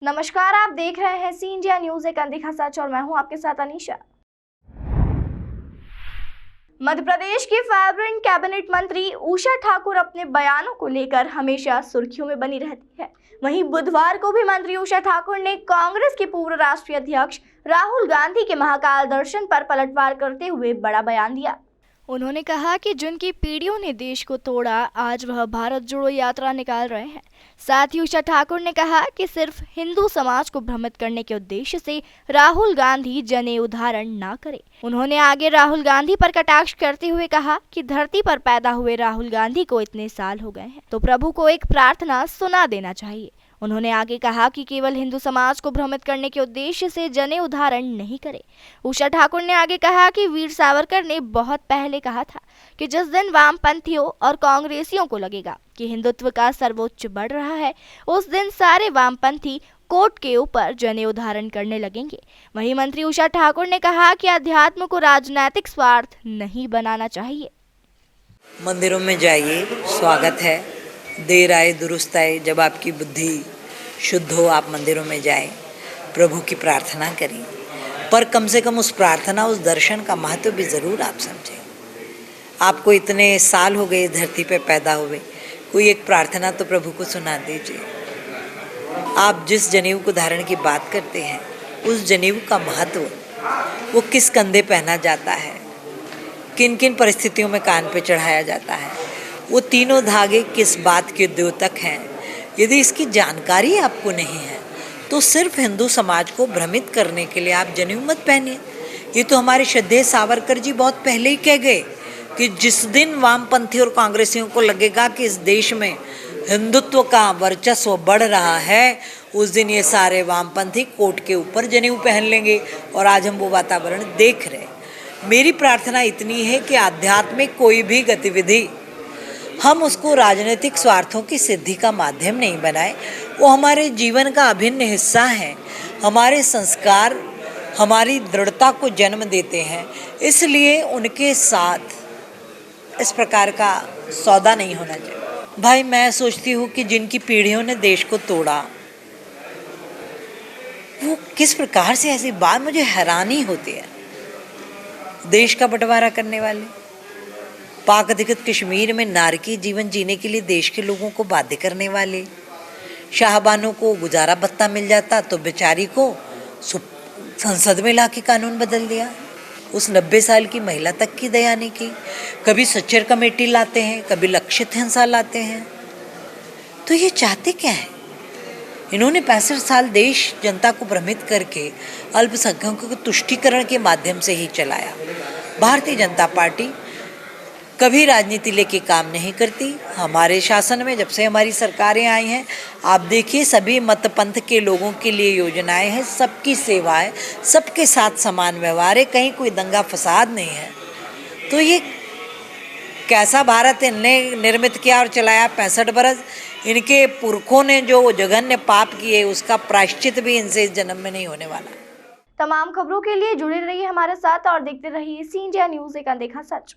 नमस्कार, आप देख रहे हैं सी इंडिया न्यूज, एक अनदेखा सच, और मैं हूं आपके साथ अनीशा। मध्य प्रदेश की फेवरेट कैबिनेट मंत्री उषा ठाकुर अपने बयानों को लेकर हमेशा सुर्खियों में बनी रहती है। वहीं बुधवार को भी मंत्री उषा ठाकुर ने कांग्रेस के पूर्व राष्ट्रीय अध्यक्ष राहुल गांधी के महाकाल दर्शन पर पलटवार करते हुए बड़ा बयान दिया। उन्होंने कहा कि जिनकी पीढ़ियों ने देश को तोड़ा, आज वह भारत जोड़ो यात्रा निकाल रहे हैं। साथ ही उषा ठाकुर ने कहा कि सिर्फ हिंदू समाज को भ्रमित करने के उद्देश्य से राहुल गांधी जनेऊ धारण ना करें। उन्होंने आगे राहुल गांधी पर कटाक्ष करते हुए कहा कि धरती पर पैदा हुए राहुल गांधी को इतने साल हो गए हैं, तो प्रभु को एक प्रार्थना सुना देना चाहिए। उन्होंने आगे कहा कि केवल हिंदू समाज को भ्रमित करने के उद्देश्य से जनेऊ धारण नहीं करें। उषा ठाकुर ने आगे कहा कि वीर सावरकर ने बहुत पहले कहा था कि जिस दिन वामपंथियों और कांग्रेसियों को लगेगा कि हिंदुत्व का सर्वोच्च बढ़ रहा है, उस दिन सारे वामपंथी कोर्ट के ऊपर जनेऊ धारण करने लगेंगे। वहीं मंत्री उषा ठाकुर ने कहा कि अध्यात्म को राजनीतिक स्वार्थ नहीं बनाना चाहिए। मंदिरों में जाइए, स्वागत है। देर आए दुरुस्त आए, जब आपकी बुद्धि शुद्ध हो आप मंदिरों में जाएं, प्रभु की प्रार्थना करें, पर कम से कम उस प्रार्थना, उस दर्शन का महत्व भी ज़रूर आप समझें। आपको इतने साल हो गए धरती पे पैदा हुए, कोई एक प्रार्थना तो प्रभु को सुना दीजिए। आप जिस जनेऊ को धारण की बात करते हैं, उस जनेऊ का महत्व, वो किस कंधे पहना जाता है, किन किन परिस्थितियों में कान पे चढ़ाया जाता है, वो तीनों धागे किस बात के द्योतक हैं, यदि इसकी जानकारी आपको नहीं है तो सिर्फ हिंदू समाज को भ्रमित करने के लिए आप जनेऊ मत पहनिए। ये तो हमारे श्रद्धेय सावरकर जी बहुत पहले ही कह गए कि जिस दिन वामपंथी और कांग्रेसियों को लगेगा कि इस देश में हिंदुत्व का वर्चस्व बढ़ रहा है, उस दिन ये सारे वामपंथी कोर्ट के ऊपर जनेऊ पहन लेंगे। और आज हम वो वातावरण देख रहे हैं। मेरी प्रार्थना इतनी है कि आध्यात्मिक कोई भी गतिविधि हम उसको राजनीतिक स्वार्थों की सिद्धि का माध्यम नहीं बनाए। वो हमारे जीवन का अभिन्न हिस्सा है। हमारे संस्कार हमारी दृढ़ता को जन्म देते हैं, इसलिए उनके साथ इस प्रकार का सौदा नहीं होना चाहिए। भाई, मैं सोचती हूँ कि जिनकी पीढ़ियों ने देश को तोड़ा, वो किस प्रकार से, ऐसी बात मुझे हैरानी होती है। देश का बंटवारा करने वाले, पाक अधिकृत कश्मीर में नारकी जीवन जीने के लिए देश के लोगों को बाध्य करने वाले, शाहबानों को गुजारा भत्ता मिल जाता तो बेचारी को संसद में लाके कानून बदल दिया। उस 90 साल की महिला तक की दया नहीं की। कभी सच्चर कमेटी लाते हैं, कभी लक्षित हिंसा लाते हैं। तो ये चाहते क्या है? इन्होंने 65 साल देश जनता को भ्रमित करके अल्पसंख्यकों के तुष्टीकरण के माध्यम से ही चलाया। भारतीय जनता पार्टी कभी राजनीति लेके काम नहीं करती। हमारे शासन में जब से हमारी सरकारें आई हैं, आप देखिए सभी मत पंथ के लोगों के लिए योजनाएं हैं, सबकी सेवा है, सबके साथ समान व्यवहार है, कहीं कोई दंगा फसाद नहीं है। तो ये कैसा भारत इनने निर्मित किया और चलाया 65 बरस। इनके पुरखों ने जो जघन्य पाप किए, उसका प्रायश्चित भी इनसे इस जन्म में नहीं होने वाला। तमाम खबरों के लिए जुड़े रहिए हमारे साथ और देखते रहिए सी इंडिया न्यूज, एक अनदेखा सच।